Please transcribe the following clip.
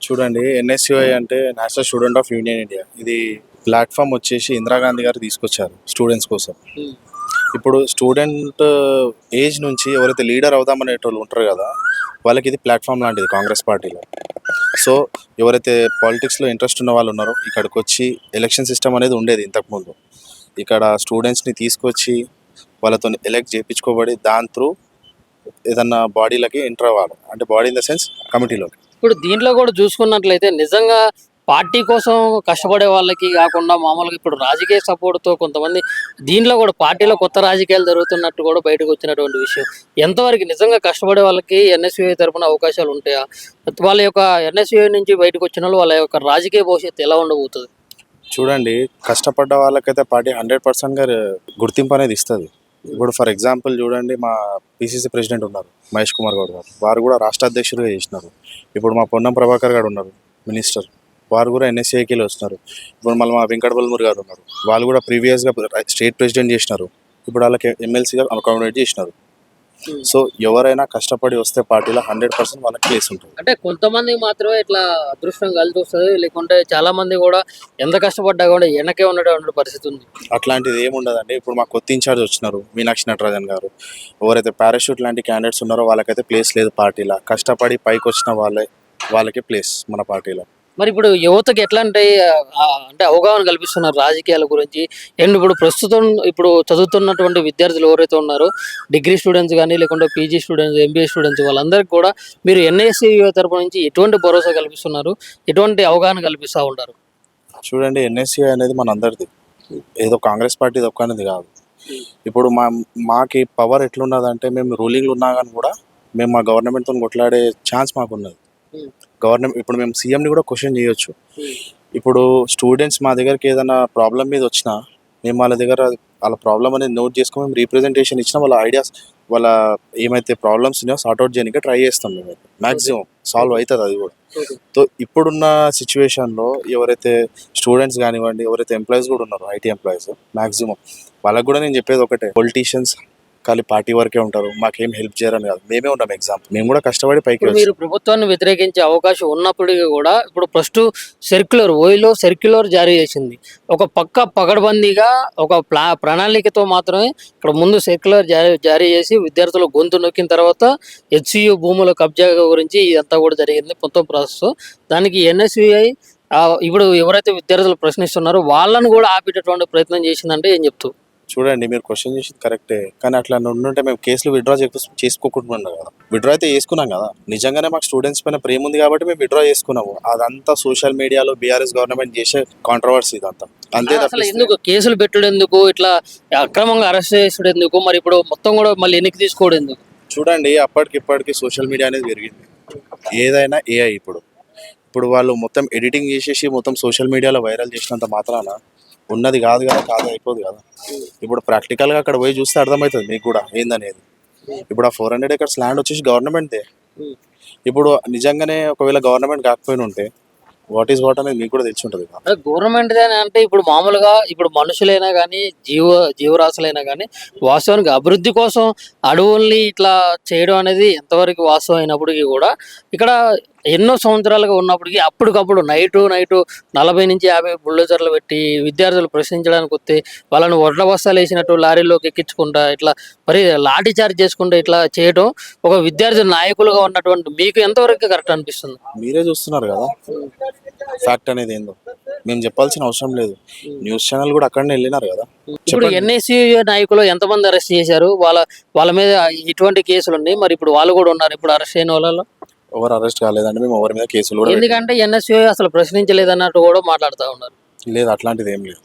చూడండి, ఎన్ఎస్యుఐ అంటే national student of union India. ఇది ప్లాట్ఫామ్ వచ్చేసి ఇందిరాగాంధీ గారు తీసుకొచ్చారు స్టూడెంట్స్ కోసం. ఇప్పుడు స్టూడెంట్ ఏజ్ నుంచి ఎవరైతే లీడర్ అవుదామనేటోళ్ళు ఉంటారు కదా, వాళ్ళకి ఇది ప్లాట్ఫామ్ లాంటిది కాంగ్రెస్ పార్టీలో. సో ఎవరైతే పాలిటిక్స్లో ఇంట్రెస్ట్ ఉన్న వాళ్ళు ఉన్నారో ఇక్కడికి వచ్చి ఎలక్షన్ సిస్టమ్ అనేది ఉండేది ఇంతకుముందు. ఇక్కడ స్టూడెంట్స్ని తీసుకొచ్చి వాళ్ళతో ఎలక్ట్ చేయించుకోబడి దాని త్రూ ఏదన్నా బాడీలకి ఎంటర్ అవ్వాలి, అంటే బాడీ ఇన్ ద సెన్స్ కమిటీలోకి. ఇప్పుడు దీంట్లో కూడా చూసుకున్నట్లయితే నిజంగా పార్టీ కోసం కష్టపడే వాళ్ళకి కాకుండా మామూలుగా ఇప్పుడు రాజకీయ సపోర్ట్తో కొంతమంది దీంట్లో కూడా పార్టీలో కొత్త రాజకీయాలు జరుగుతున్నట్టు కూడా బయటకు వచ్చినటువంటి విషయం. ఎంతవరకు నిజంగా కష్టపడే వాళ్ళకి ఎన్ఎస్యుఐ తరపున అవకాశాలు ఉంటాయా? వాళ్ళ యొక్క ఎన్ఎస్యుఐ నుంచి బయటకు వచ్చిన వాళ్ళు వాళ్ళ యొక్క రాజకీయ భవిష్యత్తు ఎలా ఉండబోతుంది? చూడండి, కష్టపడ్డ వాళ్ళకైతే పార్టీ 100%గా గుర్తింపు అనేది ఇస్తుంది. ఇప్పుడు ఫర్ ఎగ్జాంపుల్ చూడండి, మా పిసిసి ప్రెసిడెంట్ ఉన్నారు మహేష్ కుమార్ గౌడ్ గారు, వారు కూడా రాష్ట్ర అధ్యక్షుడిగా చేసినారు. ఇప్పుడు మా పొన్నం ప్రభాకర్ గారు ఉన్నారు మినిస్టర్, వారు కూడా ఎన్ఎస్ఏకి వస్తున్నారు. ఇప్పుడు మళ్ళీ మా వెంకట బల్మూర్ గారు ఉన్నారు, వాళ్ళు కూడా ప్రీవియస్గా స్టేట్ ప్రెసిడెంట్ చేసినారు, ఇప్పుడు వాళ్ళకి ఎమ్మెల్సీగా అకామిడేట్ చేసినారు. సో ఎవరైనా కష్టపడి వస్తే పార్టీలో 100% వాళ్ళకి ప్లేస్ ఉంటుంది. అంటే కొంతమంది మాత్రమే ఇట్లా అదృష్టం కలిసి వస్తుంది, లేకుంటే చాలా మంది కూడా ఎంత కష్టపడ్డా కూడా వెనకే ఉన్నటువంటి పరిస్థితి ఉంది. అట్లాంటిది ఏముండదండి. ఇప్పుడు మా కొత్త ఇన్ఛార్జ్ వచ్చినారు మీనాక్షి నటరాజన్ గారు, ఎవరైతే పారాషూట్ లాంటి క్యాండిడేట్స్ ఉన్నారో వాళ్ళకైతే ప్లేస్ లేదు పార్టీలో. కష్టపడి పైకి వచ్చిన వాళ్ళకి ప్లేస్ మన పార్టీలో. మరి ఇప్పుడు యువతకి ఎట్లాంటి అంటే అవగాహన కల్పిస్తున్నారు రాజకీయాల గురించి? అండ్ ఇప్పుడు ప్రస్తుతం ఇప్పుడు చదువుతున్నటువంటి విద్యార్థులు ఎవరైతే ఉన్నారో డిగ్రీ స్టూడెంట్స్ కానీ లేకుంటే పీజీ స్టూడెంట్స్, ఎంబీఏ స్టూడెంట్స్, వాళ్ళందరికీ కూడా మీరు ఎన్ఎస్సీ తరపు నుంచి ఎటువంటి భరోసా కల్పిస్తున్నారు, ఎటువంటి అవగాహన కల్పిస్తూ ఉంటారు? చూడండి, ఎన్ఎస్యుఐ అనేది మన అందరిది, ఏదో కాంగ్రెస్ పార్టీ ఒక్కనేది కాదు. ఇప్పుడు మాకి పవర్ ఎట్లున్నదంటే, మేము రూలింగ్లో ఉన్నా కానీ కూడా మేము మా గవర్నమెంట్తో కొట్లాడే ఛాన్స్ మాకున్నది. గవర్నమెంట్ ఇప్పుడు మేము సీఎంని కూడా క్వశ్చన్ చేయొచ్చు. ఇప్పుడు స్టూడెంట్స్ మా దగ్గరికి ఏదైనా ప్రాబ్లం మీద వచ్చినా మేము వాళ్ళ దగ్గర వాళ్ళ ప్రాబ్లం అనేది నోట్ చేసుకొని మేము రీప్రజెంటేషన్ ఇచ్చినా వాళ్ళ ఐడియాస్, వాళ్ళ ఏమైతే ప్రాబ్లమ్స్ ఉన్నాయో సార్ట్అవుట్ చేయడానికి ట్రై చేస్తాం. మేము మ్యాక్సిమం సాల్వ్ అవుతుంది అది కూడా. సో ఇప్పుడున్న సిచ్యువేషన్లో ఎవరైతే స్టూడెంట్స్ కానివ్వండి, ఎవరైతే ఎంప్లాయీస్ కూడా ఉన్నారో ఐటీ ఎంప్లాయీస్ మ్యాక్సిమం వాళ్ళకు కూడా నేను చెప్పేది ఒకటే, పొలిటీషియన్స్ ఖాళీ పార్టీ వరకే ఉంటారు, మాకేం హెల్ప్ చేయరని కాదు. మేమే ఉన్నాం ఎగ్జాంపుల్, మేము కూడా కష్టపడి పైకి. మీరు ప్రభుత్వాన్ని వ్యతిరేకించే అవకాశం ఉన్నప్పటికీ కూడా ఇప్పుడు ఫస్ట్ సర్క్యులర్ జారీ చేసింది. ఒక పక్క పగడబందీగా ఒక ప్రణాళికతో మాత్రమే ఇక్కడ ముందు సర్క్యులర్ జారీ చేసి విద్యార్థుల గొంతు నొక్కిన తర్వాత హెచ్సియు భూముల కబ్జా గురించి ఇదంతా కూడా జరిగింది మొత్తం ప్రాసెస్. దానికి ఎన్ఎస్యుఐ ఇప్పుడు ఎవరైతే విద్యార్థులు ప్రశ్నిస్తున్నారో వాళ్ళను కూడా ఆపేటటువంటి ప్రయత్నం చేసిందంటే ఏం చెప్తూ? చూడండి, మీరు క్వశ్చన్ చేసింది కరెక్టే, కానీ అట్లా ఉండుంటే మేము కేసులు విత్డ్రా చేసుకోకుండా కదా. విత్డ్రా అయితే చేసుకున్నాం కదా, నిజంగానే మాకు స్టూడెంట్స్ పైన ప్రేమ ఉంది కాబట్టి మేము విత్డ్రా చేసుకున్నాము. అదంతా సోషల్ మీడియాలో బీఆర్ఎస్ గవర్నమెంట్ చేసే కాంట్రవర్సీ ఇదంతా. అంతే. అసలు ఎందుకు కేసులు పెట్టడం ఎందుకు, ఇట్లా అక్రమంగా అరెస్ట్ చేసుడు ఎందుకు, మరి ఇప్పుడు మొత్తం కూడా మళ్ళీ వెనక్కి తీసుకోవడం ఎందుకు? చూడండి, అప్పటికిప్పటికి సోషల్ మీడియా అనేది పెరిగింది. ఏదైనా ఏఐ ఇప్పుడు వాళ్ళు మొత్తం ఎడిటింగ్ చేసేసి మొత్తం సోషల్ మీడియాలో వైరల్ చేసినంత మాత్రాన ఉన్నది కాదు అయిపోదు కదా. ఇప్పుడు ప్రాక్టికల్గా అక్కడ పోయి చూస్తే అర్థమవుతుంది మీకు కూడా ఏందనేది. ఇప్పుడు ఆ 400 acres ల్యాండ్ వచ్చేసి గవర్నమెంట్దే. ఇప్పుడు నిజంగానే ఒకవేళ గవర్నమెంట్ కాకపోయినా ఉంటే వాట్ అనేది మీకు కూడా తెలిసి ఉంటుంది. గవర్నమెంట్ అంటే ఇప్పుడు మామూలుగా ఇప్పుడు మనుషులైనా కానీ జీవరాశులైనా కానీ వాస్తవానికి అభివృద్ధి కోసం అడవుల్ని ఇట్లా చేయడం అనేది ఎంతవరకు వాస్తవం అయినప్పటికీ కూడా ఇక్కడ ఎన్నో సంవత్సరాలుగా ఉన్నప్పటికీ అప్పటికప్పుడు నైటు 40 నుంచి 50 బుల్డోజర్లు పెట్టి విద్యార్థులు ప్రశ్నించడానికి వస్తే వాళ్ళని వడ్ల బస్తాలు వేసినట్టు లారీలోకి ఎక్కించుకుంటా ఇట్లా మరి లాఠీ చార్జ్ చేసుకుంటూ ఇట్లా చేయడం ఒక విద్యార్థి నాయకులుగా ఉన్నటువంటి మీకు ఎంతవరకు కరెక్ట్ అనిపిస్తుంది? మీరే చూస్తున్నారు కదా ఫ్యాక్ట్ అనేది ఏందో, మేము చెప్పాల్సిన అవసరం లేదు. న్యూస్ ఛానల్ కూడా అక్కడనే వెళ్ళినారు కదా. ఇప్పుడు ఎన్ఎస్సీ నాయకులు ఎంతమంది అరెస్ట్ చేశారు, వాళ్ళ మీద ఇటువంటి కేసులు ఉన్నాయి, మరి ఇప్పుడు వాళ్ళు కూడా ఉన్నారు ఇప్పుడు అరెస్ట్ అయిన వాళ్ళలో? ఎవరు అరెస్ట్ కాలేదండి, మేము ఎవరి మీద కేసులు కూడా ఎందుకంటే ఎన్ఎస్సీ అసలు ప్రశ్నించలేదు అన్నట్టు కూడా మాట్లాడుతూ ఉన్నారు. లేదు, అట్లాంటిది ఏం లేదు.